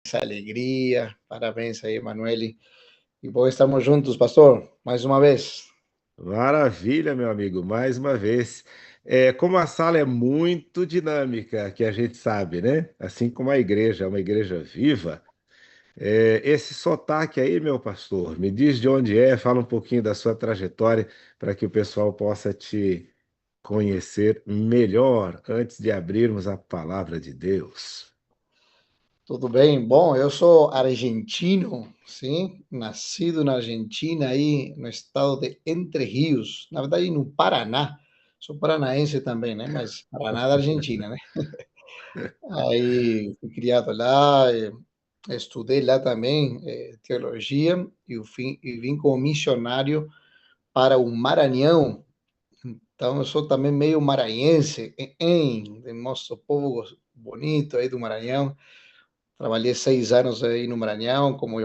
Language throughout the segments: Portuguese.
essa alegria. Parabéns aí, Emanuele. E bom, estamos juntos, pastor, mais uma vez. Maravilha, meu amigo, mais uma vez. Como a sala é muito dinâmica, que a gente sabe, né? Assim como a igreja é uma igreja viva, esse sotaque aí, meu pastor, me diz de onde é, fala um pouquinho da sua trajetória para que o pessoal possa te conhecer melhor antes de abrirmos a palavra de Deus. Tudo bem? Bom, eu sou argentino, sim, nascido na Argentina, aí no estado de Entre Rios, na verdade no Paraná. Sou paranaense também, né? Mas Paraná da Argentina, né? Aí fui criado lá, estudei lá também teologia e vim como missionário para o Maranhão. Então eu sou também meio maranhense, de nosso povo bonito aí do Maranhão. Trabalhei 6 anos aí no Maranhão como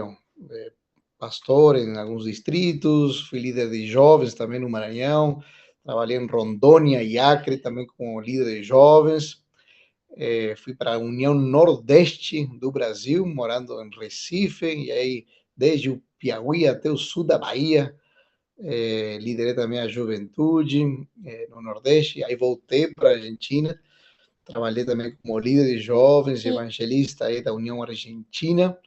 pastor em alguns distritos, fui líder de jovens também no Maranhão, trabalhei em Rondônia e Acre também como líder de jovens. Fui para a União Nordeste do Brasil, morando em Recife, e aí desde o Piauí até o sul da Bahia, liderei também a juventude no Nordeste, aí voltei para a Argentina, trabalhei também como líder de jovens e evangelista aí da União Argentina,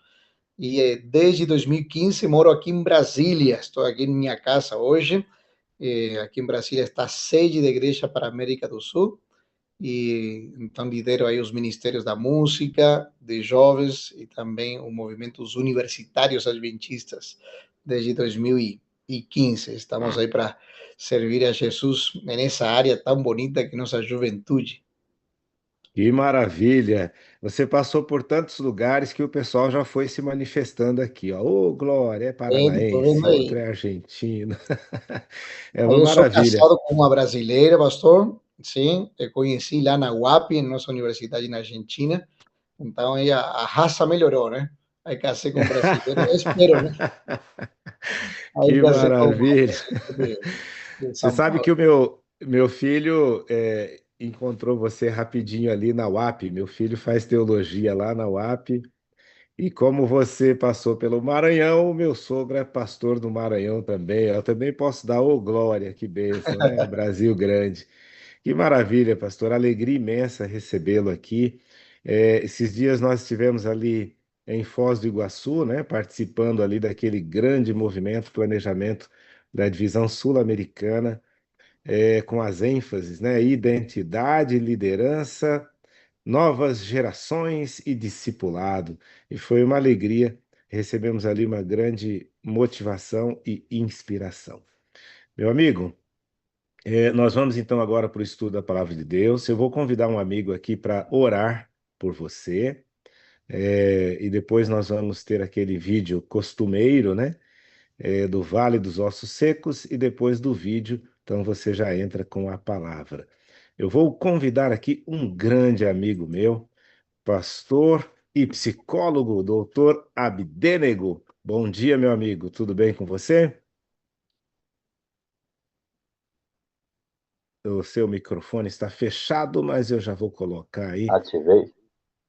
e desde 2015 moro aqui em Brasília, estou aqui em minha casa hoje, aqui em Brasília está a sede da Igreja para a América do Sul, e então lidero aí os ministérios da música, de jovens e também o movimento dos universitários adventistas desde 2015. Estamos aí para servir a Jesus nessa área tão bonita que é nossa juventude. Que maravilha! Você passou por tantos lugares que o pessoal já foi se manifestando aqui, ó. Ô, Glória, é Tô vendo paranaense, outro aí. é argentino. É Aí uma eu sou maravilha. casado com uma brasileira, pastor. Sim, eu conheci lá na UAP, nossa universidade na Argentina. Então aí a raça melhorou, né? Aí casei com um brasileiro, eu espero, né? Aí Que casei com um maravilha! brasileiro de Você São sabe Paulo. que o meu filho encontrou você rapidinho ali na UAP. Meu filho faz teologia lá na UAP. E como você passou pelo Maranhão, o meu sogro é pastor do Maranhão também. Eu também posso dar, ô glória, que bênção, né? Brasil grande. Que maravilha, pastor. Alegria imensa recebê-lo aqui. Esses dias nós estivemos ali em Foz do Iguaçu, né? Participando ali daquele grande movimento, planejamento da divisão sul-americana, com as ênfases, né? Identidade, liderança, novas gerações e discipulado. E foi uma alegria. Recebemos ali uma grande motivação e inspiração. Meu amigo, nós vamos então agora para o estudo da palavra de Deus. Eu vou convidar um amigo aqui para orar por você. E depois nós vamos ter aquele vídeo costumeiro, né? Do Vale dos Ossos Secos, e depois do vídeo, então você já entra com a palavra. Eu vou convidar aqui um grande amigo meu, pastor e psicólogo, doutor Abdênego. Bom dia, meu amigo. Tudo bem com você? O seu microfone está fechado, mas eu já vou colocar aí. Ativei.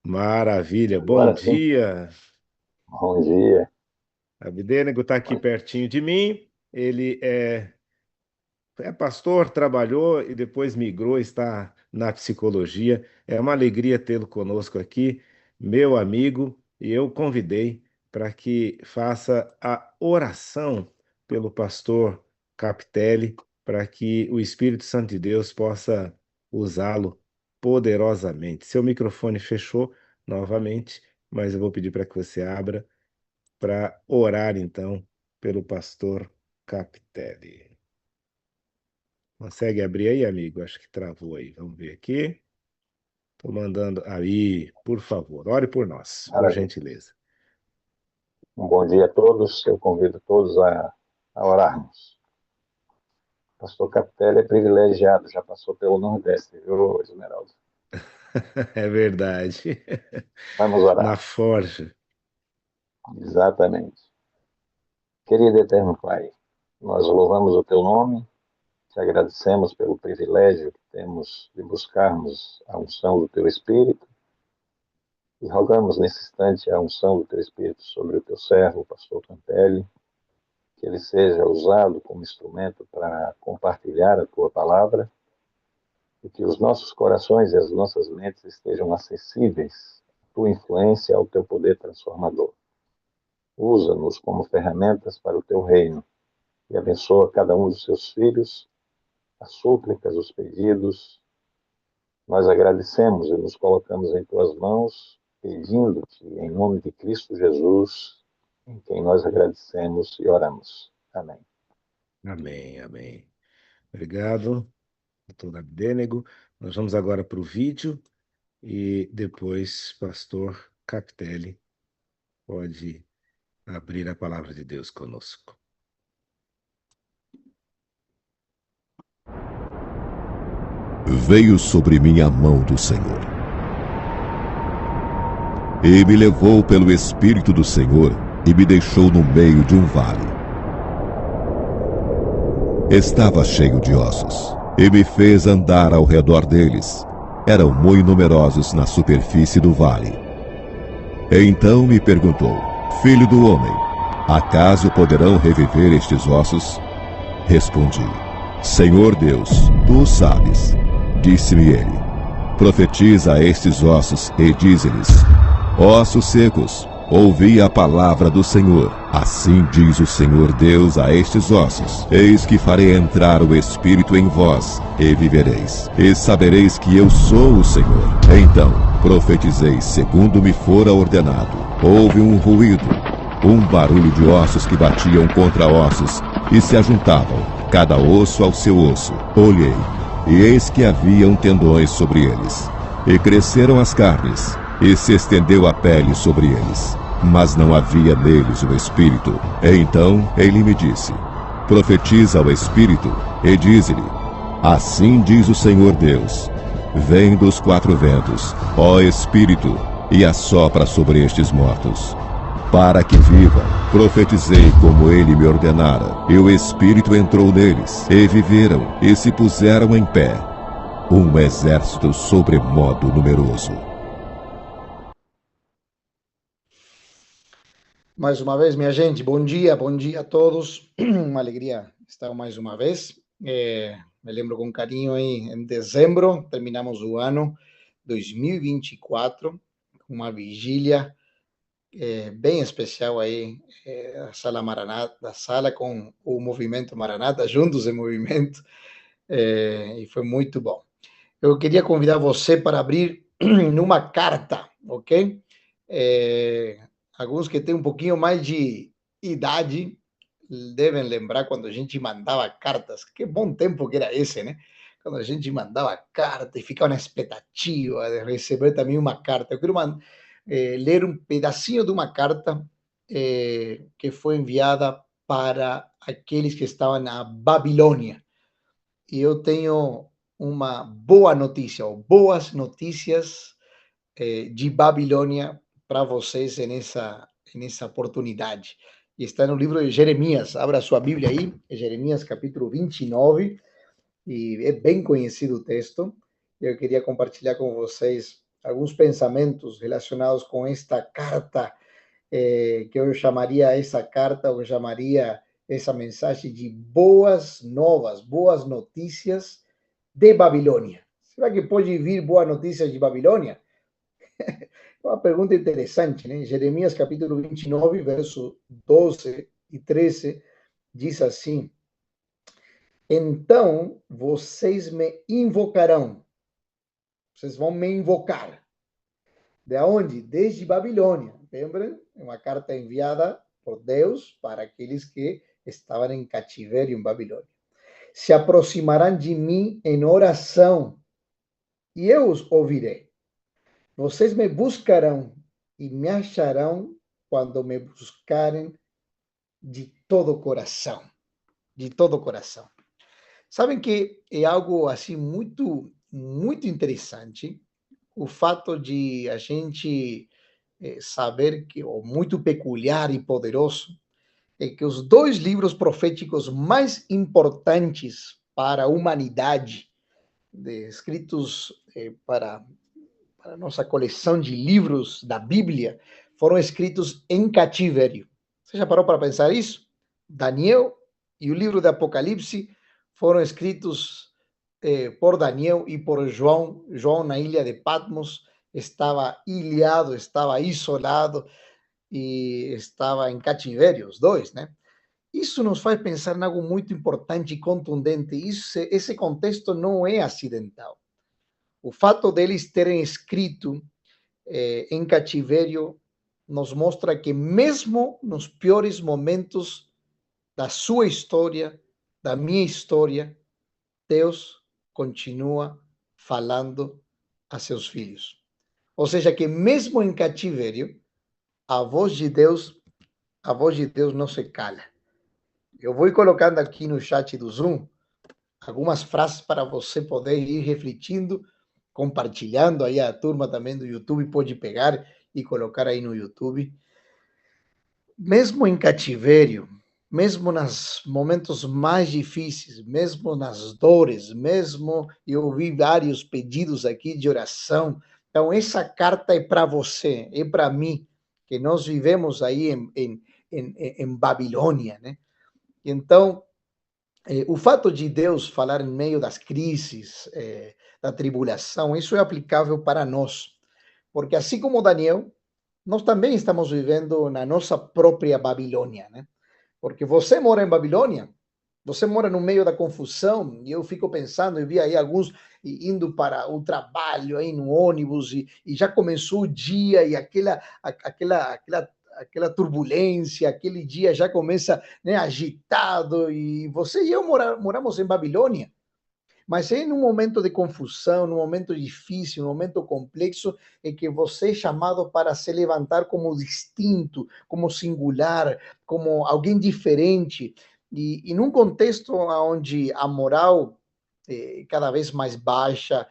Maravilha. Bom Agora sim. dia. Bom dia. Abdênego está aqui pertinho de mim. Ele é pastor, trabalhou e depois migrou, está na psicologia. É uma alegria tê-lo conosco aqui, meu amigo, e eu convidei para que faça a oração pelo pastor Capitelli, para que o Espírito Santo de Deus possa usá-lo poderosamente. Seu microfone fechou novamente, mas eu vou pedir para que você abra para orar então pelo pastor Capitelli. Consegue abrir aí, amigo? Acho que travou aí. Vamos ver aqui. Estou mandando aí, por favor, ore por nós, por Maravilha. gentileza. Um bom dia a todos. Eu convido todos a orarmos. Pastor Capitelli é privilegiado, já passou pelo Nordeste, viu, Esmeralda? É verdade. Vamos Na orar. forja. Exatamente. Querido Eterno Pai, nós louvamos o Teu nome, te agradecemos pelo privilégio que temos de buscarmos a unção do Teu Espírito E rogamos nesse instante a unção do Teu Espírito sobre o Teu servo, o pastor Cantelli, que ele seja usado como instrumento para compartilhar a Tua palavra, e que os nossos corações e as nossas mentes estejam acessíveis à Tua influência, ao Teu poder transformador. Usa-nos como ferramentas para o Teu reino e abençoa cada um dos Seus filhos, as súplicas, os pedidos. Nós agradecemos e nos colocamos em Tuas mãos, pedindo-Te, em nome de Cristo Jesus, em quem nós agradecemos e oramos. Amém. Amém, amém. Obrigado, doutor Abdênego. Nós vamos agora para o vídeo e depois, pastor Capitelli pode abrir a palavra de Deus conosco. Veio sobre mim a mão do Senhor, e me levou pelo Espírito do Senhor e me deixou no meio de um vale. Estava cheio de ossos, e me fez andar ao redor deles. Eram muito numerosos na superfície do vale. Então me perguntou: Filho do homem, acaso poderão reviver estes ossos? Respondi: Senhor Deus, tu o sabes. Disse-me ele: Profetiza a estes ossos e dize-lhes: Ossos secos, ouvi a palavra do Senhor. Assim diz o Senhor Deus a estes ossos: Eis que farei entrar o Espírito em vós, e vivereis, e sabereis que eu sou o Senhor. Então profetizei segundo me fora ordenado. Houve um ruído, um barulho de ossos que batiam contra ossos e se ajuntavam, cada osso ao seu osso. Olhei, e eis que haviam tendões sobre eles, e cresceram as carnes, e se estendeu a pele sobre eles, mas não havia neles o Espírito. Então ele me disse: Profetiza ao Espírito, e dize-lhe: Assim diz o Senhor Deus: Vem dos quatro ventos, ó Espírito, e assopra sobre estes mortos, para que vivam. Profetizei como ele me ordenara, e o Espírito entrou neles, e viveram, e se puseram em pé, um exército sobremodo numeroso. Mais uma vez, minha gente, bom dia a todos. Uma alegria estar mais uma vez. Me lembro com carinho aí, em dezembro, terminamos o ano 2024, com uma vigília bem especial aí, a Sala Maranata, da sala com o Movimento Maranata, juntos em movimento, e foi muito bom. Eu queria convidar você para abrir numa carta, ok? Alguns que têm um pouquinho mais de idade devem lembrar quando a gente mandava cartas. Que bom tempo que era esse, né? Quando a gente mandava carta e ficava na expectativa de receber também uma carta. Eu quero ler um pedacinho de uma carta que foi enviada para aqueles que estavam na Babilônia. E eu tenho uma boa notícia, ou boas notícias de Babilônia para vocês nessa oportunidade. E está no livro de Jeremias. Abra sua Bíblia aí, Jeremias capítulo 29, e é bem conhecido o texto. Eu queria compartilhar com vocês alguns pensamentos relacionados com esta carta, que eu chamaria essa mensagem de boas novas, boas notícias de Babilônia. Será que pode vir boas notícias de Babilônia? É uma pergunta interessante, né? Jeremias capítulo 29, verso 12 e 13, diz assim: Então vocês me invocarão. Vocês vão me invocar. De onde? Desde Babilônia. Lembram? É uma carta enviada por Deus para aqueles que estavam em cativeiro em Babilônia. Se aproximarão de mim em oração, e eu os ouvirei. Vocês me buscarão e me acharão quando me buscarem de todo o coração. De todo o coração. Sabem que é algo assim muito, muito interessante o fato de a gente saber que, ou muito peculiar e poderoso, é que os dois livros proféticos mais importantes para a humanidade, escritos para a nossa coleção de livros da Bíblia, foram escritos em cativeiro. Você já parou para pensar isso? Daniel e o livro do Apocalipse foram escritos por Daniel e por João. João, na ilha de Patmos, estava ilhado, estava isolado e estava em cativeiro, os dois, né? Isso nos faz pensar em algo muito importante e contundente. Esse contexto não é acidental. O fato deles terem escrito em cativeiro nos mostra que mesmo nos piores momentos da sua história, da minha história, Deus continua falando a seus filhos. Ou seja, que mesmo em cativeiro, a voz de Deus não se cala. Eu vou colocando aqui no chat do Zoom algumas frases para você poder ir refletindo, compartilhando. Aí a turma também do YouTube pode pegar e colocar aí no YouTube. Mesmo em cativeiro, mesmo nos momentos mais difíceis, mesmo nas dores, mesmo eu vi vários pedidos aqui de oração. Então, essa carta é para você, é para mim, que nós vivemos aí em Babilônia, né? Então, o fato de Deus falar em meio das crises, da tribulação, isso é aplicável para nós. Porque assim como Daniel, nós também estamos vivendo na nossa própria Babilônia, né? Porque você mora em Babilônia, você mora no meio da confusão, e eu fico pensando, eu vi aí alguns indo para o trabalho aí no ônibus, e já começou o dia, e aquela turbulência, aquele dia já começa, né, agitado, e você e eu moramos em Babilônia. Mas é num momento de confusão, num momento difícil, num momento complexo, é que você é chamado para se levantar como distinto, como singular, como alguém diferente. E num contexto onde a moral é cada vez mais baixa,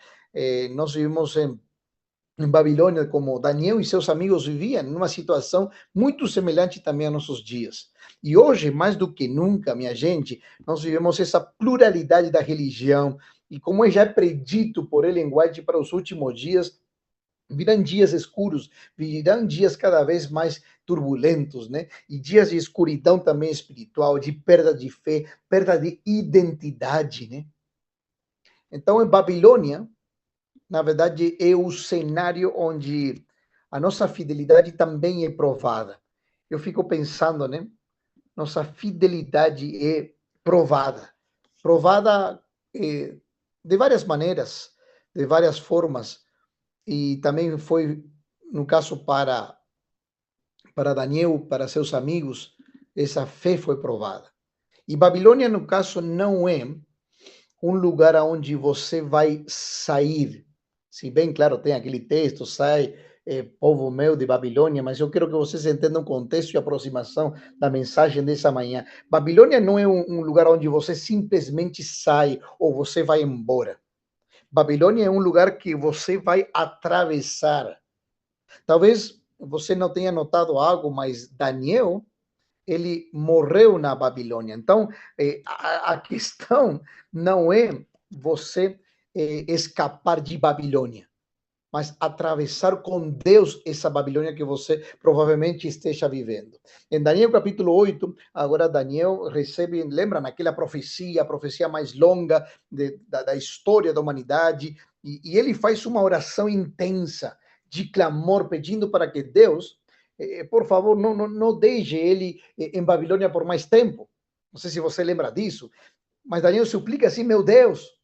nós vivemos em Babilônia, como Daniel e seus amigos viviam, numa situação muito semelhante também a nossos dias. E hoje, mais do que nunca, minha gente, nós vivemos essa pluralidade da religião, e como já é predito por Ellen White para os últimos dias, virão dias escuros, virão dias cada vez mais turbulentos, né? E dias de escuridão também espiritual, de perda de fé, perda de identidade, né? Então, em Babilônia, na verdade, é o cenário onde a nossa fidelidade também é provada. Eu fico pensando, né? Nossa fidelidade é provada. Provada de várias maneiras, de várias formas. E também foi, no caso, para Daniel, para seus amigos, essa fé foi provada. E Babilônia, no caso, não é um lugar onde você vai sair. Se bem, claro, tem aquele texto, sai, povo meu de Babilônia, mas eu quero que vocês entendam o contexto e a aproximação da mensagem dessa manhã. Babilônia não é um lugar onde você simplesmente sai ou você vai embora. Babilônia é um lugar que você vai atravessar. Talvez você não tenha notado algo, mas Daniel, ele morreu na Babilônia. Então, a questão não é você escapar de Babilônia, mas atravessar com Deus essa Babilônia que você provavelmente esteja vivendo. Em Daniel capítulo 8, agora Daniel recebe, lembra naquela profecia, a profecia mais longa da história da humanidade, e ele faz uma oração intensa de clamor, pedindo para que Deus, por favor, não deixe ele em Babilônia por mais tempo. Não sei se você lembra disso, mas Daniel suplica assim, meu Deus,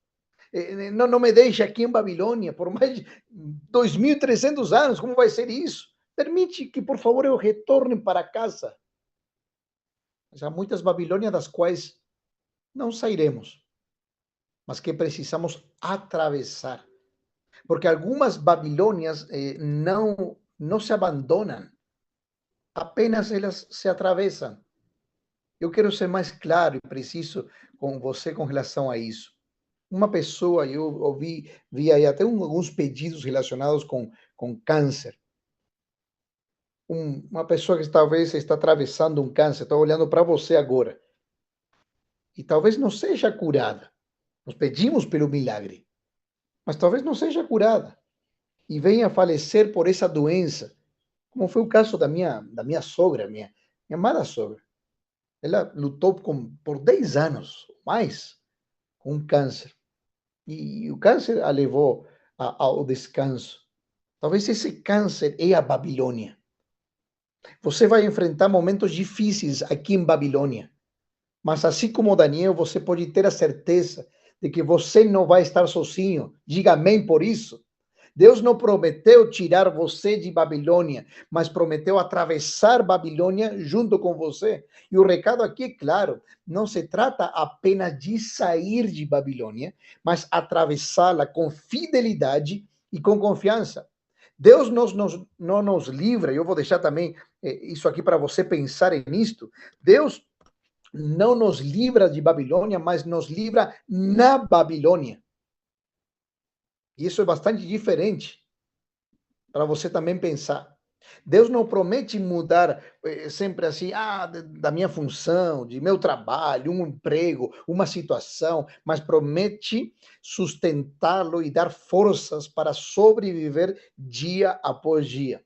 não me deixe aqui em Babilônia por mais de 2.300 anos, como vai ser isso? Permite que, por favor, eu retorne para casa. Mas há muitas Babilônias das quais não sairemos, mas que precisamos atravessar. Porque algumas Babilônias não se abandonam, apenas elas se atravessam. Eu quero ser mais claro e preciso com você com relação a isso. Uma pessoa, eu ouvi, vi aí até alguns pedidos relacionados com câncer. Uma pessoa que talvez está atravessando um câncer, está olhando para você agora, e talvez não seja curada. Nós pedimos pelo milagre, mas talvez não seja curada. e venha a falecer por essa doença, como foi o caso da minha sogra, minha amada sogra. Ela lutou por 10 anos, mais, com câncer. E o câncer a levou ao descanso. Talvez esse câncer é a Babilônia. Você vai enfrentar momentos difíceis aqui em Babilônia. Mas assim como Daniel, você pode ter a certeza de que você não vai estar sozinho. Diga amém por isso. Deus não prometeu tirar você de Babilônia, mas prometeu atravessar Babilônia junto com você. E o recado aqui é claro, não se trata apenas de sair de Babilônia, mas atravessá-la com fidelidade e com confiança. Deus não nos livra, eu vou deixar também isso aqui para você pensar nisto. Deus não nos livra de Babilônia, mas nos livra na Babilônia. E isso é bastante diferente para você também pensar. Deus não promete mudar sempre assim, da minha função, de meu trabalho, um emprego, uma situação, mas promete sustentá-lo e dar forças para sobreviver dia após dia.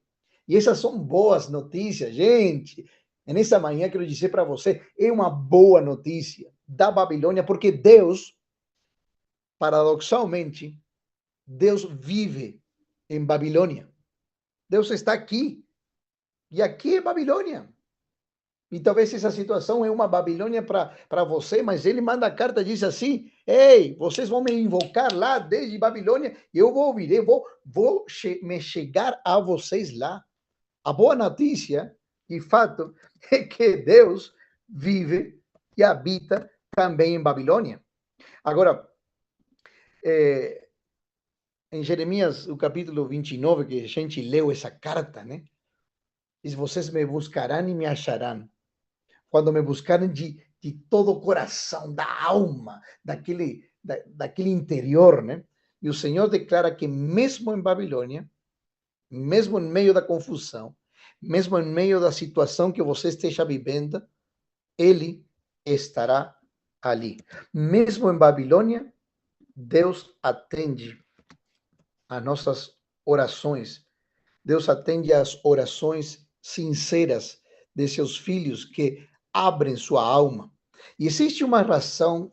E essas são boas notícias, gente. Nessa manhã, quero dizer para você, é uma boa notícia da Babilônia, porque Deus, paradoxalmente, Deus vive em Babilônia. Deus está aqui. E aqui é Babilônia. E talvez essa situação é uma Babilônia para você, mas ele manda a carta e diz assim: ei, vocês vão me invocar lá desde Babilônia, e eu vou ouvir, vou me chegar a vocês lá. A boa notícia, de fato, é que Deus vive e habita também em Babilônia. Agora, em Jeremias, o capítulo 29, que a gente leu essa carta, né? Diz: vocês me buscarão e me acharão. Quando me buscarem de todo o coração, da alma, daquele interior, né? E o Senhor declara que mesmo em Babilônia, mesmo em meio da confusão, mesmo em meio da situação que você esteja vivendo, Ele estará ali. Mesmo em Babilônia, Deus atende a nossas orações. Deus atende às orações sinceras de seus filhos que abrem sua alma. E existe uma razão,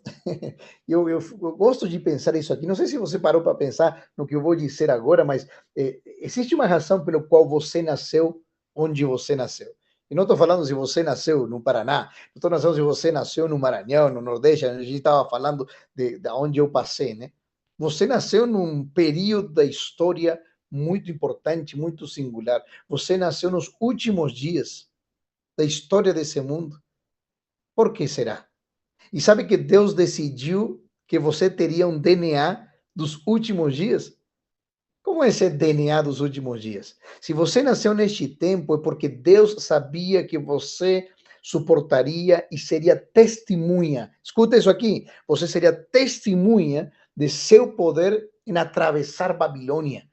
eu gosto de pensar isso aqui, não sei se você parou para pensar no que eu vou dizer agora, mas existe uma razão pela qual você nasceu onde você nasceu. E não estou falando se você nasceu no Paraná, não estou falando se você nasceu no Maranhão, no Nordeste, a gente estava falando de onde eu passei, né? Você nasceu num período da história muito importante, muito singular. Você nasceu nos últimos dias da história desse mundo. Por que será? E sabe que Deus decidiu que você teria um DNA dos últimos dias? Como é esse DNA dos últimos dias? Se você nasceu neste tempo, é porque Deus sabia que você suportaria e seria testemunha. Escuta isso aqui. Você seria testemunha de seu poder em atravessar Babilônia.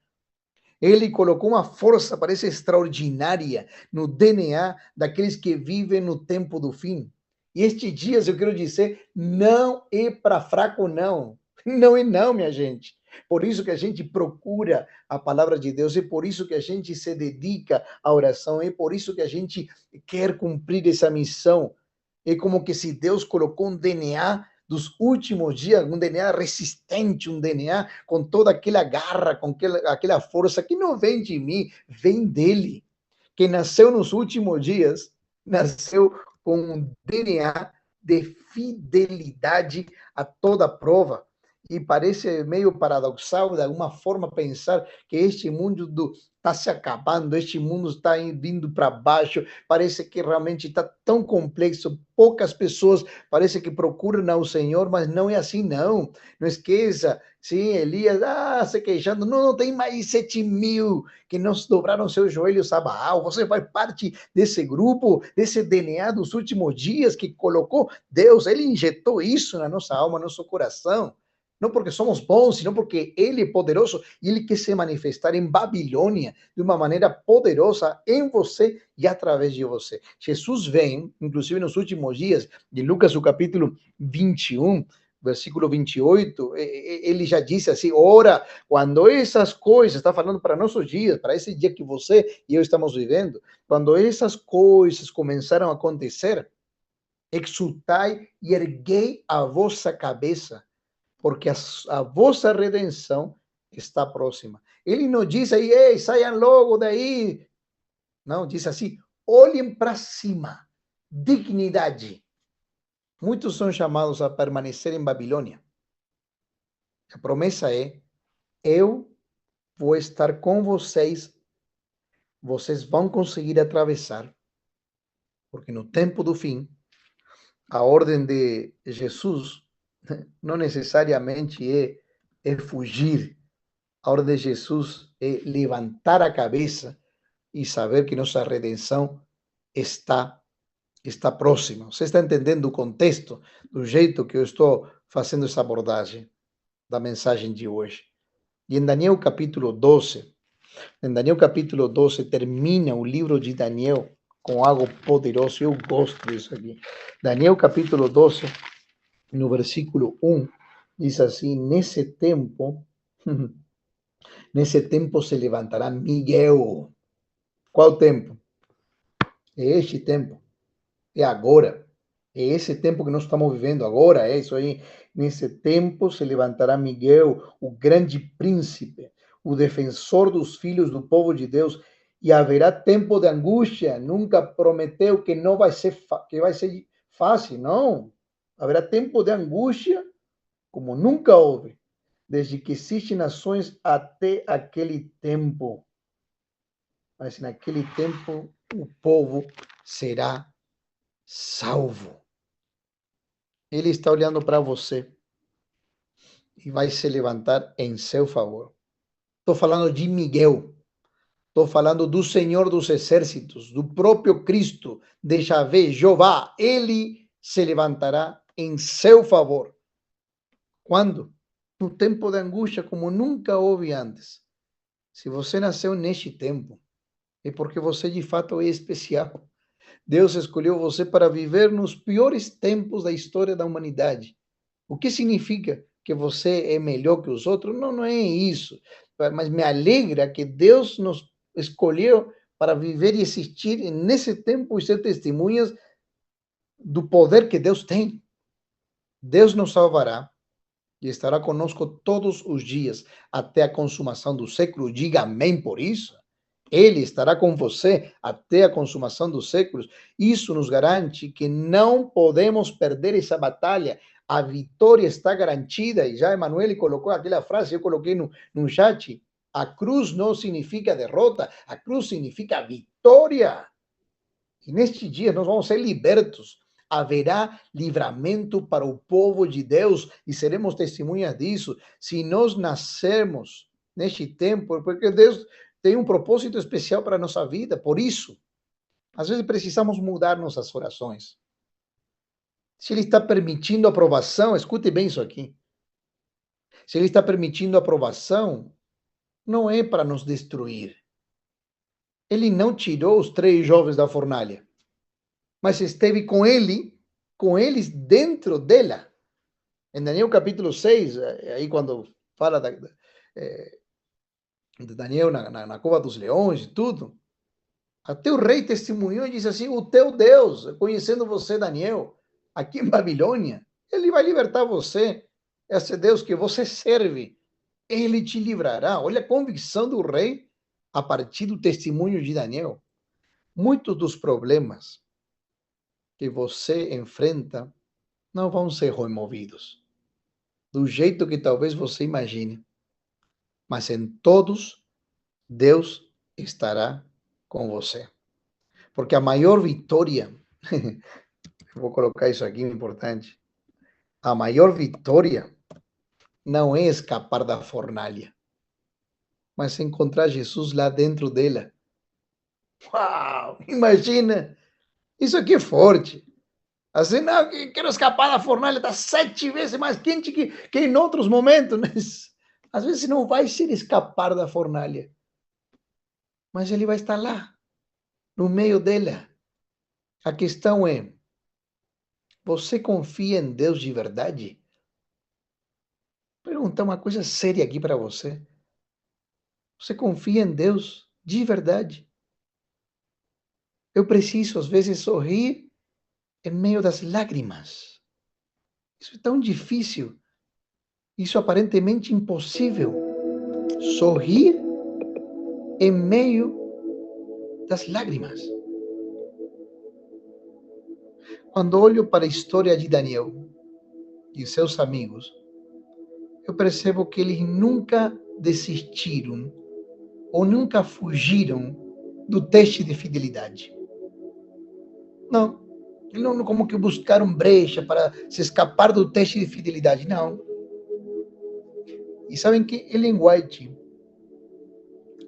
Ele colocou uma força, parece extraordinária, no DNA daqueles que vivem no tempo do fim. E estes dias, eu quero dizer, não é para fraco, não. Não é não, minha gente. Por isso que a gente procura a palavra de Deus, é por isso que a gente se dedica à oração, é por isso que a gente quer cumprir essa missão. É como que se Deus colocou um DNA dos últimos dias, um DNA resistente, um DNA com toda aquela garra, com aquela força que não vem de mim, vem dele. Que nasceu nos últimos dias, nasceu com um DNA de fidelidade a toda prova. E parece meio paradoxal, de alguma forma, pensar que este mundo está se acabando, este mundo está indo para baixo, parece que realmente está tão complexo, poucas pessoas parece que procuram ao Senhor, mas não é assim, não. Não esqueça, sim, Elias, se queixando, não tem mais 7.000 que não dobraram seus joelhos a Baal, você faz parte desse grupo, desse DNA dos últimos dias que colocou Deus, Ele injetou isso na nossa alma, no nosso coração. Não porque somos bons, senão porque Ele é poderoso e Ele quer se manifestar em Babilônia de uma maneira poderosa em você e através de você. Jesus vem, inclusive nos últimos dias, de Lucas, o capítulo 21, versículo 28, ele já disse assim, ora, quando essas coisas, está falando para nossos dias, para esse dia que você e eu estamos vivendo, quando essas coisas começaram a acontecer, exultai e erguei a vossa cabeça, porque a vossa redenção está próxima. Ele não diz aí, ei, saiam logo daí. Não, diz assim, olhem para cima, dignidade. Muitos são chamados a permanecer em Babilônia. A promessa é, eu vou estar com vocês, vocês vão conseguir atravessar, porque no tempo do fim, a ordem de Jesus não necessariamente é fugir. A ordem de Jesus é levantar a cabeça e saber que nossa redenção está próxima. Você está entendendo o contexto, do jeito que eu estou fazendo essa abordagem da mensagem de hoje. E em Daniel capítulo 12, termina o livro de Daniel com algo poderoso. Eu gosto disso aqui. Daniel capítulo 12, no versículo 1, diz assim, nesse tempo se levantará Miguel. Qual tempo? É este tempo. É agora. É esse tempo que nós estamos vivendo agora. É isso aí. Nesse tempo se levantará Miguel, o grande príncipe, o defensor dos filhos do povo de Deus, e haverá tempo de angústia. Nunca prometeu que não vai ser fácil, não. Haverá tempo de angústia como nunca houve, desde que existem nações até aquele tempo. Mas naquele tempo o povo será salvo. Ele está olhando para você e vai se levantar em seu favor. Estou falando de Miguel. Estou falando do Senhor dos Exércitos, do próprio Cristo, de Yahvé, Jeová. Ele se levantará em seu favor. Quando? No tempo de angústia, como nunca houve antes. Se você nasceu neste tempo, é porque você de fato é especial. Deus escolheu você para viver nos piores tempos da história da humanidade. O que significa que você é melhor que os outros? Não, não é isso. Mas me alegra que Deus nos escolheu para viver e existir nesse tempo e ser testemunhas do poder que Deus tem. Deus nos salvará e estará conosco todos os dias até a consumação do século. Diga amém por isso. Ele estará com você até a consumação dos séculos. Isso nos garante que não podemos perder essa batalha. A vitória está garantida. E já Emanuele colocou aquela frase, eu coloquei no chat. A cruz não significa derrota, a cruz significa vitória. E neste dia nós vamos ser libertos. Haverá livramento para o povo de Deus e seremos testemunhas disso. Se nós nascermos neste tempo, porque Deus tem um propósito especial para a nossa vida. Por isso, às vezes precisamos mudar nossas orações. Se Ele está permitindo aprovação, escute bem isso aqui. Se Ele está permitindo aprovação, não é para nos destruir. Ele não tirou os 3 jovens da fornalha, mas esteve com eles dentro dela. Em Daniel capítulo 6, aí quando fala de Daniel na cova dos leões e tudo, até o rei testemunhou e disse assim, o teu Deus, conhecendo você, Daniel, aqui em Babilônia, ele vai libertar você, esse Deus que você serve, ele te livrará. Olha a convicção do rei a partir do testemunho de Daniel. Muitos dos problemas que você enfrenta não vão ser removidos do jeito que talvez você imagine, mas em todos Deus estará com você. Porque a maior vitória, vou colocar isso aqui importante, a maior vitória não é escapar da fornalha, mas encontrar Jesus lá dentro dela. Uau! Imagina! Isso aqui é forte. Assim, não, quero escapar da fornalha, está 7 vezes mais quente que em outros momentos. Mas, às vezes não vai ser escapar da fornalha, mas ele vai estar lá, no meio dela. A questão é, você confia em Deus de verdade? perguntar uma coisa séria aqui para você. Você confia em Deus de verdade? Eu preciso, às vezes, sorrir em meio das lágrimas. Isso é tão difícil. Isso aparentemente impossível. Sorrir em meio das lágrimas. Quando olho para a história de Daniel e seus amigos, eu percebo que eles nunca desistiram ou nunca fugiram do teste de fidelidade. Não. Eles não como que buscaram brecha para se escapar do teste de fidelidade. Não. E sabem que Ellen White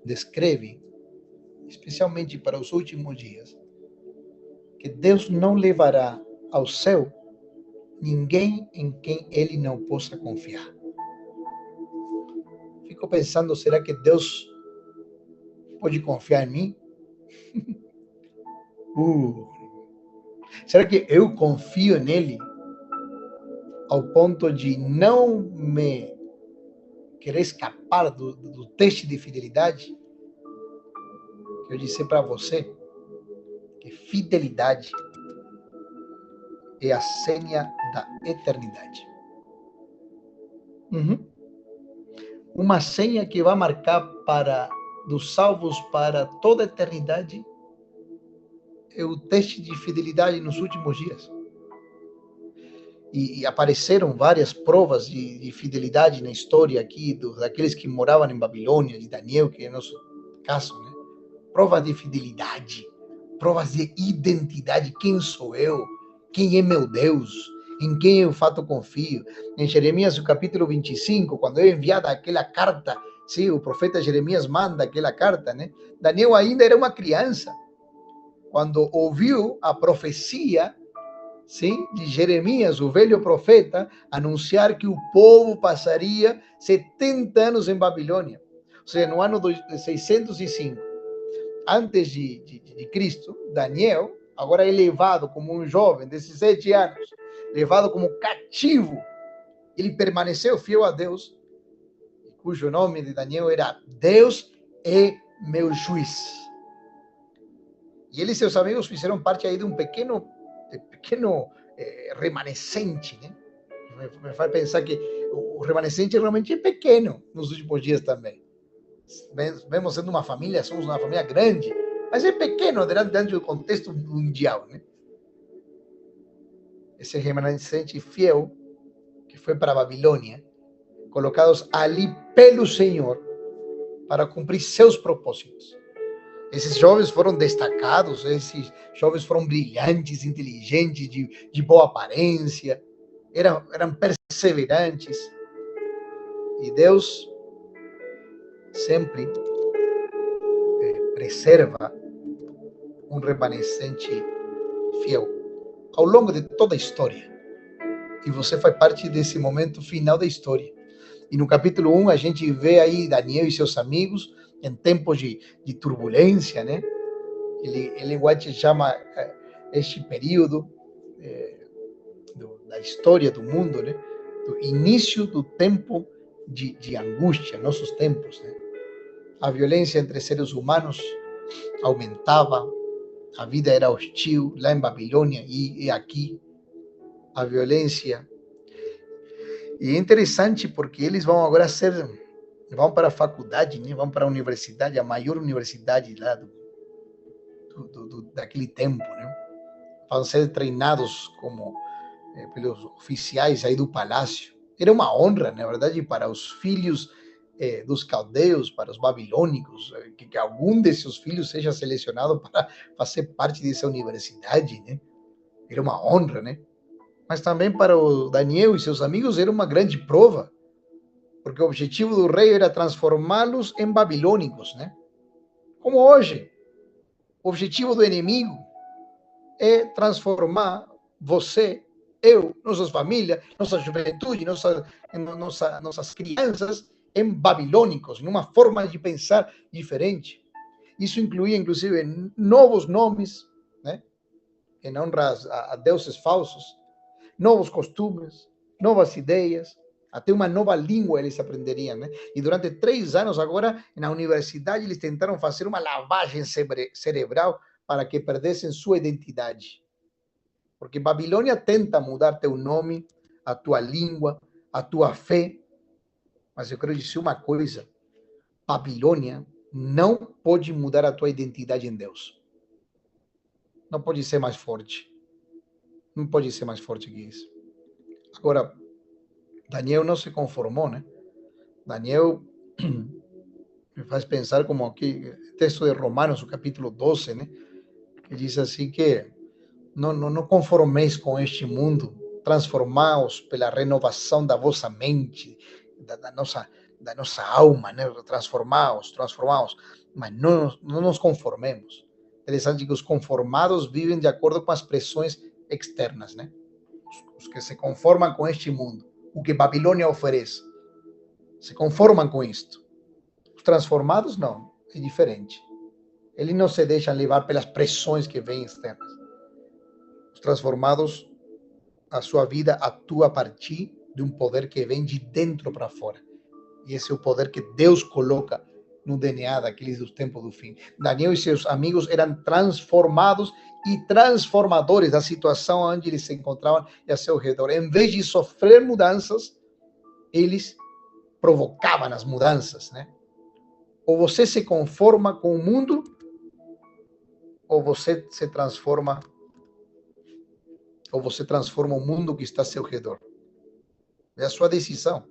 descreve, especialmente para os últimos dias, que Deus não levará ao céu ninguém em quem ele não possa confiar. Fico pensando, será que Deus pode confiar em mim? Será que eu confio nele ao ponto de não me querer escapar do teste de fidelidade? Eu disse para você que fidelidade é a senha da eternidade. Uma senha que vai marcar dos salvos para toda a eternidade é o teste de fidelidade nos últimos dias. E apareceram várias provas de fidelidade na história aqui, daqueles que moravam em Babilônia, de Daniel, que é nosso caso, né? Provas de fidelidade, provas de identidade. Quem sou eu? Quem é meu Deus? Em quem eu fato confio? Em Jeremias, o capítulo 25, quando é enviada aquela carta, sim, o profeta Jeremias manda aquela carta, né? Daniel ainda era uma criança. Quando ouviu a profecia, sim, de Jeremias, o velho profeta, anunciar que o povo passaria 70 anos em Babilônia. Ou seja, no ano 605, antes de Cristo, Daniel, agora é levado como um jovem, 17 anos, levado como cativo. Ele permaneceu fiel a Deus, cujo nome de Daniel era Deus é meu juiz. E ele e seus amigos fizeram parte aí de um pequeno remanescente, né? Me faz pensar que o remanescente realmente é pequeno nos últimos dias também. Vemos sendo uma família, somos uma família grande, mas é pequeno diante do contexto mundial, né? Esse remanescente fiel que foi para a Babilônia, colocados ali pelo Senhor para cumprir seus propósitos. Esses jovens foram destacados, esses jovens foram brilhantes, inteligentes, de boa aparência, eram perseverantes. E Deus sempre preserva um remanescente fiel ao longo de toda a história. E você faz parte desse momento final da história. E no capítulo 1 a gente vê aí Daniel e seus amigos em tempos de turbulência, né? Ele White chama este período da história do mundo, né? Do início do tempo de angústia, nossos tempos, né? A violência entre seres humanos aumentava, a vida era hostil lá em Babilônia e aqui a violência. E é interessante porque eles vão agora vão para a faculdade, né? Vão para a universidade, a maior universidade lá daquele tempo, né? Vão ser treinados pelos oficiais aí do palácio. Era uma honra, na verdade, para os filhos dos caldeus, para os babilônicos, que algum de seus filhos seja selecionado para fazer parte dessa universidade, né? Era uma honra, né? Mas também para o Daniel e seus amigos era uma grande prova, porque o objetivo do rei era transformá-los em babilônicos, né? Como hoje, o objetivo do inimigo é transformar você, eu, nossas famílias, nossa juventude, nossas crianças em babilônicos, numa forma de pensar diferente. Isso incluía, inclusive, novos nomes, né? Em honra a deuses falsos, novos costumes, novas ideias, Até uma nova língua eles aprenderiam, né? E durante 3 anos, agora, na universidade, eles tentaram fazer uma lavagem cerebral para que perdessem sua identidade. Porque Babilônia tenta mudar teu nome, a tua língua, a tua fé. Mas eu quero dizer uma coisa: Babilônia não pode mudar a tua identidade em Deus. Não pode ser mais forte. Não pode ser mais forte que isso. Agora, Daniel não se conformou, né? Daniel me faz pensar como aqui, texto de Romanos, o capítulo 12, né? Que diz assim que não conformeis com este mundo, transformaos pela renovação da vossa mente, da nossa alma, né? Transformaos, mas não nos conformemos. Interessante que os conformados vivem de acordo com as pressões externas, né? Os que se conformam com este mundo, o que Babilônia oferece, se conformam com isto. Os transformados não, é diferente. Eles não se deixam levar pelas pressões que vêm externas. Os transformados, a sua vida atua a partir de um poder que vem de dentro para fora. E esse é o poder que Deus coloca no DNA daqueles dos tempos do fim. Daniel e seus amigos eram transformados e transformadores da situação onde eles se encontravam e a seu redor. Em vez de sofrer mudanças, eles provocavam as mudanças, né? Ou você se conforma com o mundo, ou você se transforma, ou você transforma o mundo que está a seu redor. É a sua decisão.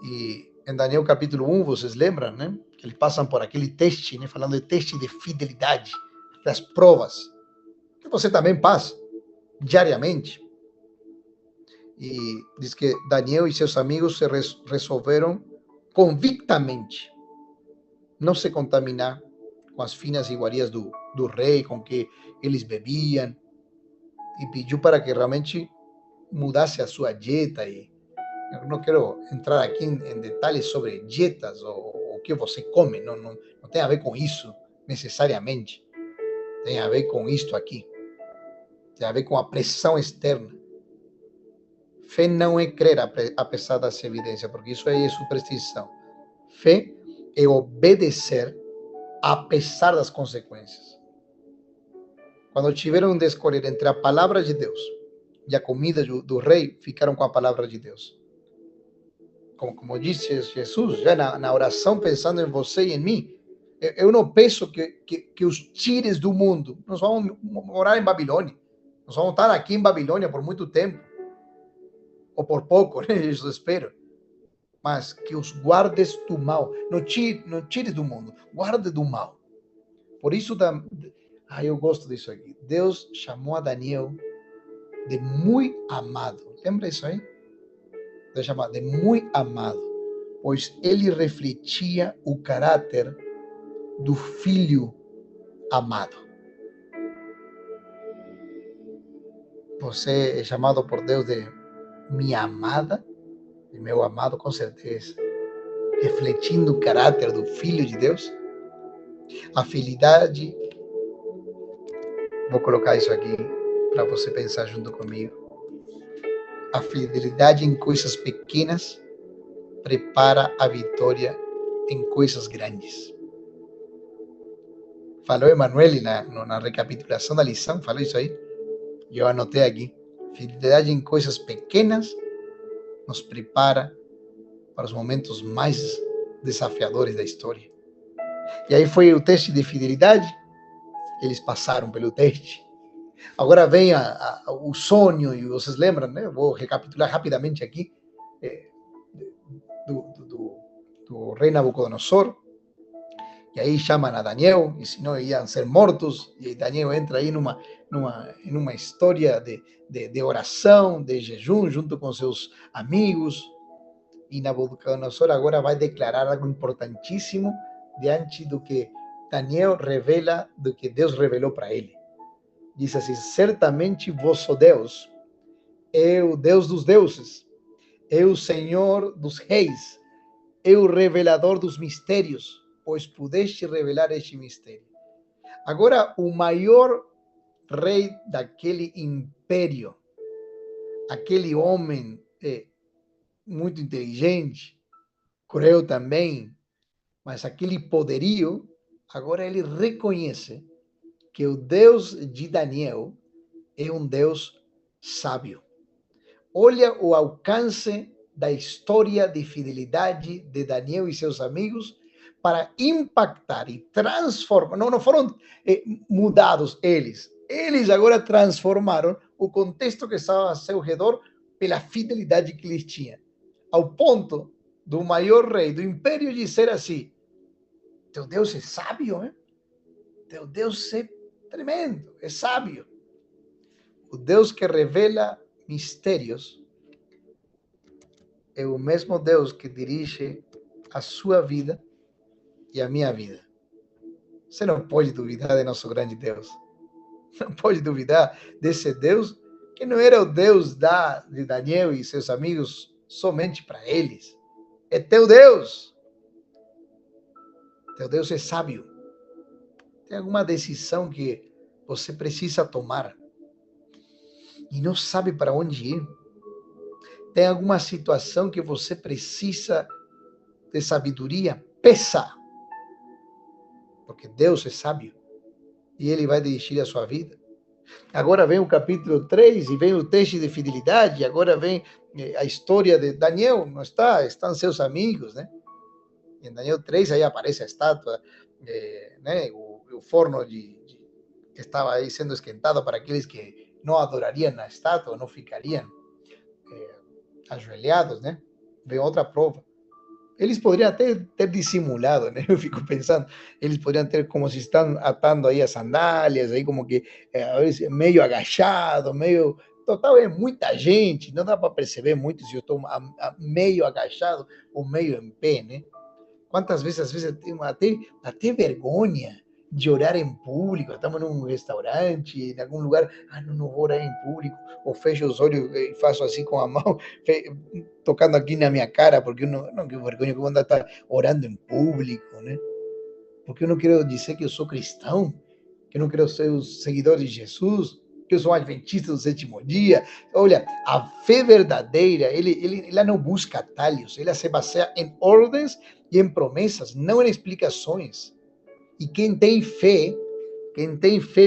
E em Daniel capítulo 1, vocês lembram, né? Que eles passam por aquele teste, né? Falando de teste de fidelidade, das provas, que você também passa diariamente. E diz que Daniel e seus amigos se resolveram convictamente não se contaminar com as finas iguarias do rei, com que eles bebiam, e pediu para que realmente mudasse a sua dieta. E eu não quero entrar aqui em detalhes sobre dietas ou o que você come, não tem a ver com isso necessariamente. Tem a ver com isto aqui. Tem a ver com a pressão externa. Fé não é crer apesar das evidências, porque isso aí é superstição. Fé é obedecer apesar das consequências. Quando tiveram de escolher entre a palavra de Deus e a comida do rei, ficaram com a palavra de Deus. Como disse Jesus, já na oração, pensando em você e em mim, eu não peço que os tires do mundo. Nós vamos morar em Babilônia. Nós vamos estar aqui em Babilônia por muito tempo. Ou por pouco, né? Isso eu espero. Mas que os guardes do mal. Não tires do mundo. Guarde do mal. Por isso, eu gosto disso aqui. Deus chamou a Daniel de muito amado. Lembra isso aí? Deus chamou de muito amado. Pois ele refletia o caráter do filho amado. Você é chamado por Deus de minha amada, de meu amado, com certeza. Refletindo o caráter do Filho de Deus. A fidelidade. Vou colocar isso aqui para você pensar junto comigo. A fidelidade em coisas pequenas prepara a vitória em coisas grandes. Falou Emanuele na recapitulação da lição, falou isso aí. Eu anotei aqui. Fidelidade em coisas pequenas nos prepara para os momentos mais desafiadores da história. E aí foi o teste de fidelidade. Eles passaram pelo teste. Agora vem o sonho, e vocês lembram, né? Vou recapitular rapidamente aqui, do rei Nabucodonosor. E aí chamam a Daniel, e se não iam ser mortos, e Daniel entra aí numa história de oração, de jejum, junto com seus amigos, e Nabucodonosor agora vai declarar algo importantíssimo diante do que Daniel revela, do que Deus revelou para ele. Diz assim: certamente vosso Deus é o Deus dos deuses, é o Senhor dos reis, é o revelador dos mistérios, pois pudeste revelar este mistério. Agora, o maior rei daquele império, aquele homem muito inteligente, cruel também, mas aquele poderio, agora ele reconhece que o Deus de Daniel é um Deus sábio. Olha o alcance da história de fidelidade de Daniel e seus amigos para impactar e transformar. Não foram mudados eles. Eles agora transformaram o contexto que estava a seu redor pela fidelidade que eles tinham. Ao ponto do maior rei do império dizer assim: teu Deus é sábio, hein? Teu Deus é tremendo, é sábio. O Deus que revela mistérios é o mesmo Deus que dirige a sua vida e a minha vida. Você não pode duvidar de nosso grande Deus. Não pode duvidar desse Deus que não era o Deus de Daniel e seus amigos somente para eles. É teu Deus. Teu Deus é sábio. Tem alguma decisão que você precisa tomar e não sabe para onde ir? Tem alguma situação que você precisa de sabedoria? Peça. Porque Deus é sábio e Ele vai dirigir a sua vida. Agora vem o capítulo 3 e vem o teste de fidelidade. Agora vem a história de Daniel, não está? Estão seus amigos, né? Em Daniel 3 aí aparece a estátua, né? O forno que estava aí sendo esquentado para aqueles que não adorariam a estátua, não ficariam ajoelhados, né? Vem outra prova. Eles poderiam até ter dissimulado, né? Eu fico pensando, eles poderiam ter como se estão atando aí as sandálias, aí como que meio agachado, meio... Total, é muita gente, não dá para perceber muito se eu estou meio agachado ou meio em pé, né? Quantas vezes, às vezes, eu tenho até vergonha de orar em público. Estamos num restaurante, em algum lugar, não vou orar em público, ou fecho os olhos e faço assim com a mão, tocando aqui na minha cara, porque eu não que vergonha que eu vou estar orando em público, né? Porque eu não quero dizer que eu sou cristão, que eu não quero ser o seguidor de Jesus, que eu sou um adventista do sétimo dia. Olha, a fé verdadeira, ela não busca atalhos, ela se baseia em ordens e em promessas, não em explicações. E quem tem fé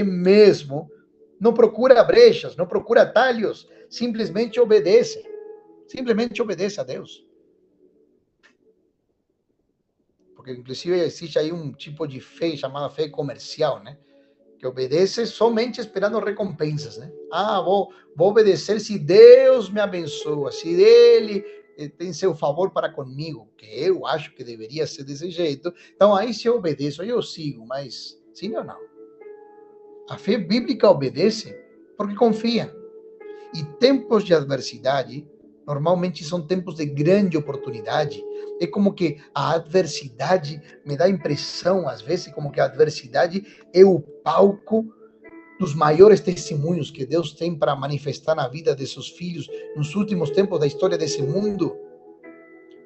mesmo, não procura brechas, não procura atalhos, simplesmente obedece a Deus. Porque, inclusive, existe aí um tipo de fé chamada fé comercial, né? Que obedece somente esperando recompensas, né? Vou obedecer se Deus me abençoa, se Ele tem seu favor para comigo, que eu acho que deveria ser desse jeito. Então, aí se eu obedeço, aí eu sigo, mas sim ou não? A fé bíblica obedece porque confia. E tempos de adversidade, normalmente são tempos de grande oportunidade. É como que a adversidade, me dá a impressão, às vezes, como que a adversidade é o palco dos maiores testemunhos que Deus tem para manifestar na vida de seus filhos nos últimos tempos da história desse mundo.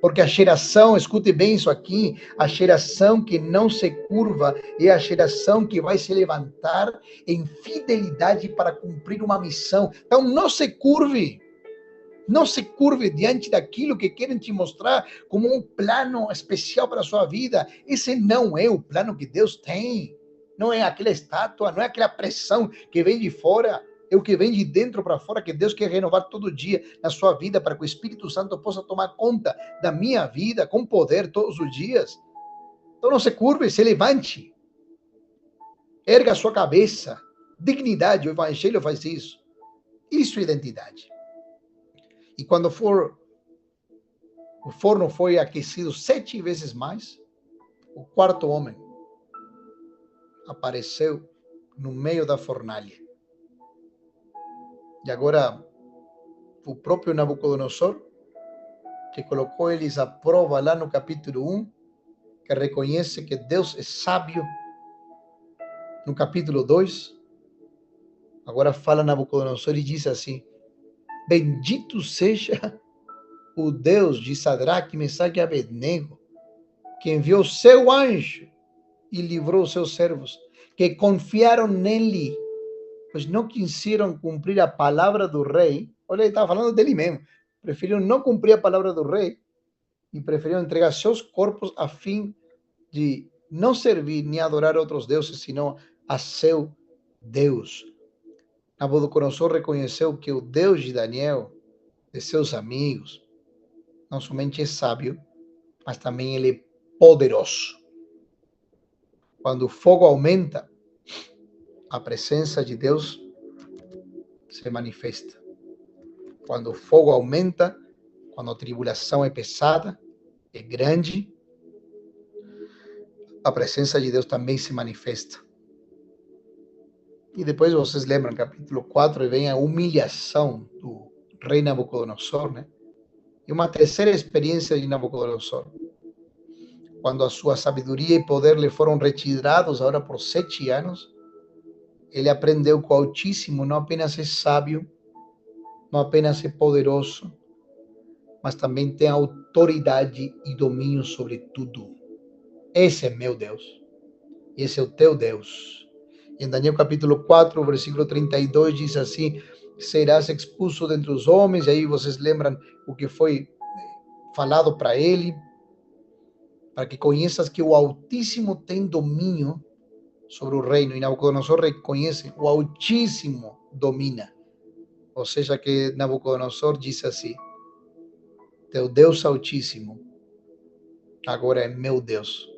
Porque a geração, escute bem isso aqui, a geração que não se curva é a geração que vai se levantar em fidelidade para cumprir uma missão. Então não se curve diante daquilo que querem te mostrar como um plano especial para a sua vida. Esse não é o plano que Deus tem. Não é aquela estátua, não é aquela pressão que vem de fora, é o que vem de dentro para fora, que Deus quer renovar todo dia na sua vida, para que o Espírito Santo possa tomar conta da minha vida com poder todos os dias. Então não se curve, se levante. Erga a sua cabeça. Dignidade, o Evangelho faz isso. Isso é identidade. E quando o forno foi aquecido 7 vezes mais, o quarto homem apareceu no meio da fornalha. E agora, o próprio Nabucodonosor, que colocou eles à prova lá no capítulo 1, que reconhece que Deus é sábio, no capítulo 2, agora fala Nabucodonosor e diz assim: bendito seja o Deus de Sadraque, Mesaque e Abednego, que enviou seu anjo e livrou os seus servos, que confiaram nele, pois não quiseram cumprir a palavra do rei. Olha, ele estava falando dele mesmo. preferiram não cumprir a palavra do rei e preferiram entregar seus corpos a fim de não servir nem adorar outros deuses, senão a seu Deus. Nabucodonosor reconheceu que o Deus de Daniel, de seus amigos, não somente é sábio, mas também ele é poderoso. Quando o fogo aumenta, a presença de Deus se manifesta. Quando o fogo aumenta, quando a tribulação é pesada, é grande, a presença de Deus também se manifesta. E depois vocês lembram, capítulo 4, vem a humilhação do rei Nabucodonosor, né? E uma terceira experiência de Nabucodonosor, quando a sua sabedoria e poder lhe foram retirados agora por 7 anos, ele aprendeu que o Altíssimo não apenas é sábio, não apenas é poderoso, mas também tem autoridade e domínio sobre tudo. Esse é meu Deus. Esse é o teu Deus. Em Daniel capítulo 4, versículo 32, diz assim: serás expulso dentre os homens. E aí vocês lembram o que foi falado para ele, para que conheças que o Altíssimo tem domínio sobre o reino. E Nabucodonosor reconhece: o Altíssimo domina. Ou seja, que Nabucodonosor diz assim: teu Deus Altíssimo agora é meu Deus.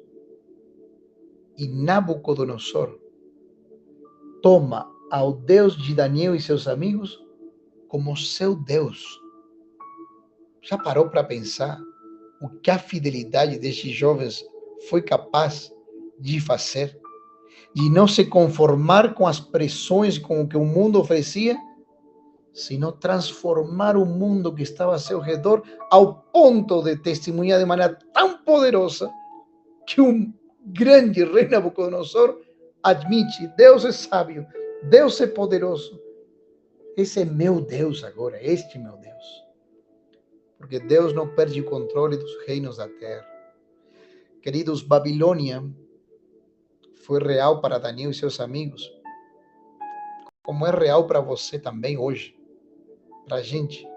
E Nabucodonosor toma ao Deus de Daniel e seus amigos como seu Deus. Já parou para pensar o que a fidelidade destes jovens foi capaz de fazer? De não se conformar com as pressões, com o que o mundo oferecia, sino transformar o mundo que estava a seu redor ao ponto de testemunhar de maneira tão poderosa que um grande rei Nabucodonosor admite: Deus é sábio, Deus é poderoso. Esse é meu Deus agora, este é meu Deus. Porque Deus não perde o controle dos reinos da terra. Queridos, Babilônia foi real para Daniel e seus amigos, como é real para você também hoje, para a gente.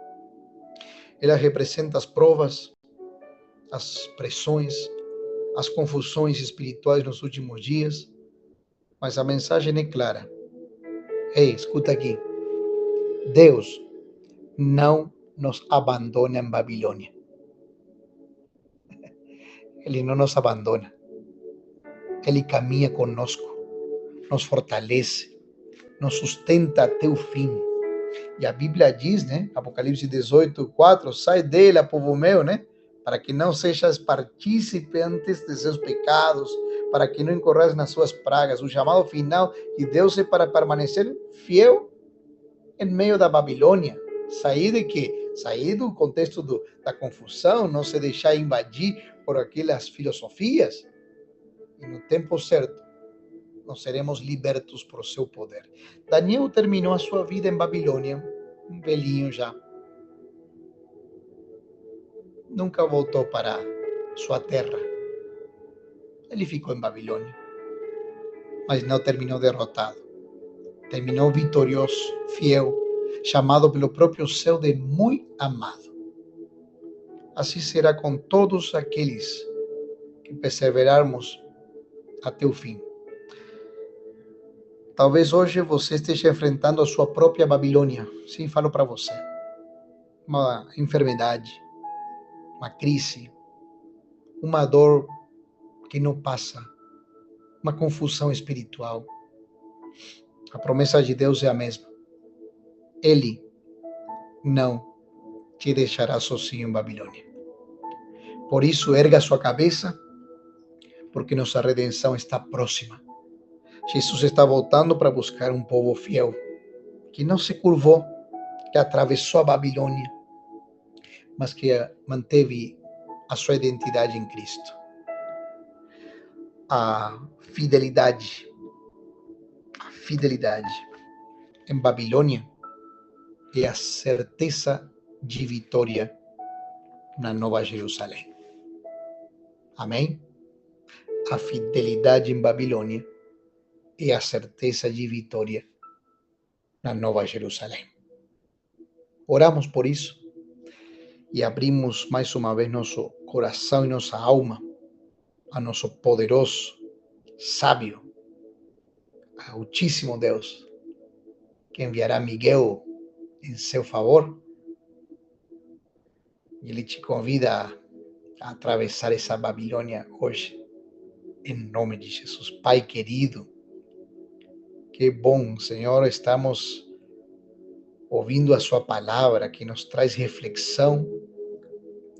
Ela representa as provas, as pressões, as confusões espirituais nos últimos dias, mas a mensagem é clara. Ei, escuta aqui. Deus não nos abandona em Babilônia. Ele não nos abandona. Ele caminha conosco, nos fortalece, nos sustenta até o fim. E a Bíblia diz, né, Apocalipse 18, 4, sai dele, povo meu, né, para que não sejas partícipe antes de seus pecados, para que não incorras nas suas pragas. O chamado final de Deus é para permanecer fiel em meio da Babilônia. Sair de quê? Sair do contexto da confusão, não se deixar invadir por aquelas filosofias. E no tempo certo, nós seremos libertos por seu poder. Daniel terminou a sua vida em Babilônia, um velhinho já. Nunca voltou para sua terra. Ele ficou em Babilônia, mas não terminou derrotado. Terminou vitorioso, fiel, chamado pelo próprio céu de muito amado. Assim será com todos aqueles que perseverarmos até o fim. Talvez hoje você esteja enfrentando a sua própria Babilônia. Sim, falo para você. Uma enfermidade, uma crise, uma dor que não passa, uma confusão espiritual. A promessa de Deus é a mesma. Ele não te deixará sozinho em Babilônia. Por isso, erga sua cabeça, porque nossa redenção está próxima. Jesus está voltando para buscar um povo fiel, que não se curvou, que atravessou a Babilônia, mas que manteve a sua identidade em Cristo. A fidelidade em Babilônia é a certeza de vitória na Nova Jerusalém. Amém? A fidelidade em Babilônia é a certeza de vitória na Nova Jerusalém. Oramos por isso. e abrimos mais uma vez nosso coração e nossa alma a nosso poderoso, sábio, altíssimo Deus, que enviará Miguel em seu favor. E ele te convida a atravessar essa Babilônia hoje, em nome de Jesus. Pai querido, que bom, Senhor, estamos ouvindo a sua palavra, que nos traz reflexão,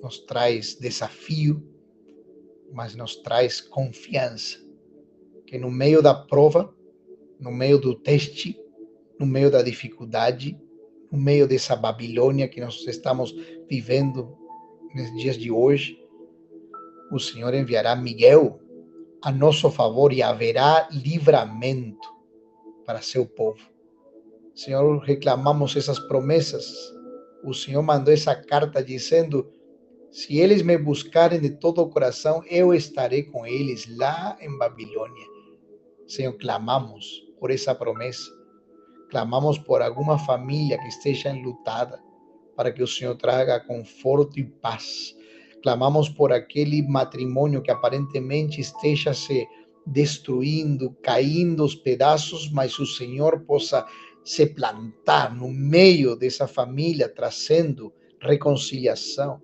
nos traz desafio, mas nos traz confiança, que no meio da prova, no meio do teste, no meio da dificuldade, no meio dessa Babilônia que nós estamos vivendo nos dias de hoje, o Senhor enviará Miguel a nosso favor e haverá livramento para seu povo. Senhor, reclamamos essas promessas. O Senhor mandou essa carta dizendo: se eles me buscarem de todo o coração, eu estarei com eles lá em Babilônia. Senhor, clamamos por essa promessa. Clamamos por alguma família que esteja enlutada, para que o Senhor traga conforto e paz. Clamamos por aquele matrimônio que aparentemente esteja se destruindo, caindo aos pedaços, mas o Senhor possa se plantar no meio dessa família, trazendo reconciliação.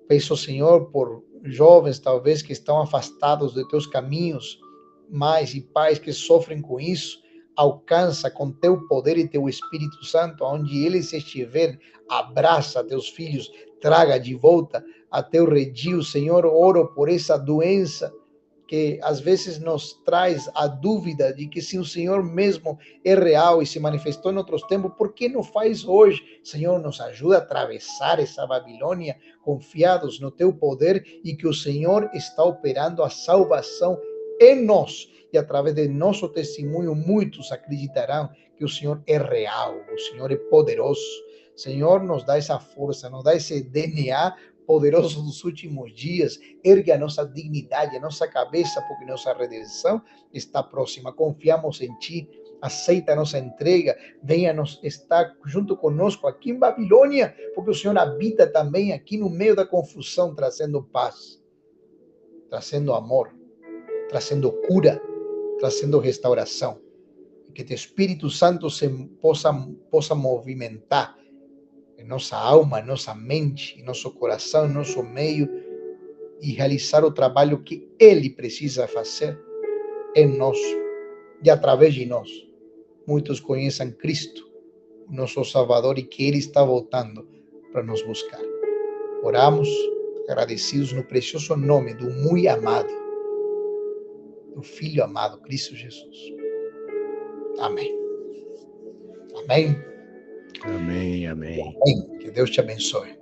Peço, Senhor, por jovens talvez que estão afastados de teus caminhos, mães e pais que sofrem com isso. Alcança com teu poder e teu Espírito Santo, onde eles estiverem, abraça teus filhos, traga de volta a teu redil. Senhor, oro por essa doença que às vezes nos traz a dúvida de que se o Senhor mesmo é real e se manifestou em outros tempos, por que não faz hoje? Senhor, nos ajuda a atravessar essa Babilônia, confiados no teu poder, e que o Senhor está operando a salvação em nós. E através de nosso testemunho, muitos acreditarão que o Senhor é real, o Senhor é poderoso. Senhor, nos dá essa força, nos dá esse DNA poderoso dos últimos dias. Ergue a nossa dignidade, a nossa cabeça, porque nossa redenção está próxima. Confiamos em Ti. Aceita a nossa entrega. Venha estar junto conosco aqui em Babilônia, porque o Senhor habita também aqui no meio da confusão, trazendo paz, trazendo amor, trazendo cura, trazendo restauração. E que teu Espírito Santo possa movimentar em nossa alma, em nossa mente, em nosso coração, em nosso meio, e realizar o trabalho que Ele precisa fazer em nós e através de nós. Muitos conheçam Cristo, nosso Salvador, e que Ele está voltando para nos buscar. Oramos agradecidos no precioso nome do muito amado, do Filho amado, Cristo Jesus. Amém. Amém. Amém, amém. Amém. Que Deus te abençoe.